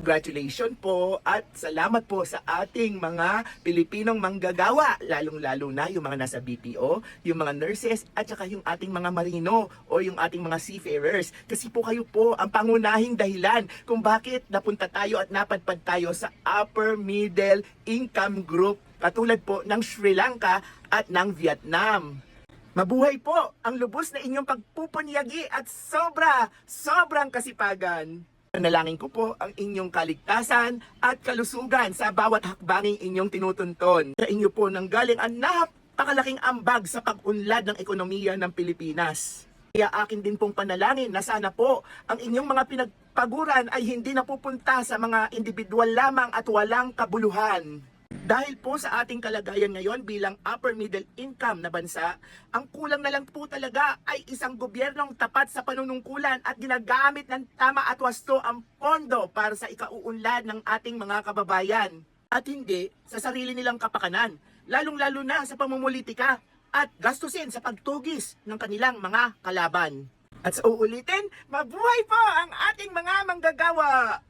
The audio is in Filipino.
Congratulations po at salamat po sa ating mga Pilipinong manggagawa, lalong-lalo na yung mga nasa BPO, yung mga nurses at saka yung ating mga marino o yung ating mga seafarers. Kasi po kayo po ang pangunahing dahilan kung bakit napunta tayo at napadpad tayo sa upper middle income group katulad po ng Sri Lanka at ng Vietnam. Mabuhay po ang lubos na inyong pagpupunyagi at sobrang kasipagan. Nalangin ko po ang inyong kaligtasan at kalusugan sa bawat hakbanging inyong tinutunton. Sa inyo po nanggaling ang napakalaking ambag sa pag-unlad ng ekonomiya ng Pilipinas. Kaya akin din pong panalangin na sana po ang inyong mga pinagpaguran ay hindi napupunta sa mga individual lamang at walang kabuluhan. Dahil po sa ating kalagayan ngayon bilang upper middle income na bansa, ang kulang na lang po talaga ay isang gobyernong tapat sa panunungkulan at ginagamit ng tama at wasto ang pondo para sa ikauunlad ng ating mga kababayan. At hindi sa sarili nilang kapakanan, lalong-lalo na sa pamumulitika at gastusin sa pagtugis ng kanilang mga kalaban. At sa uulitin, mabuhay po ang ating mga manggagawa!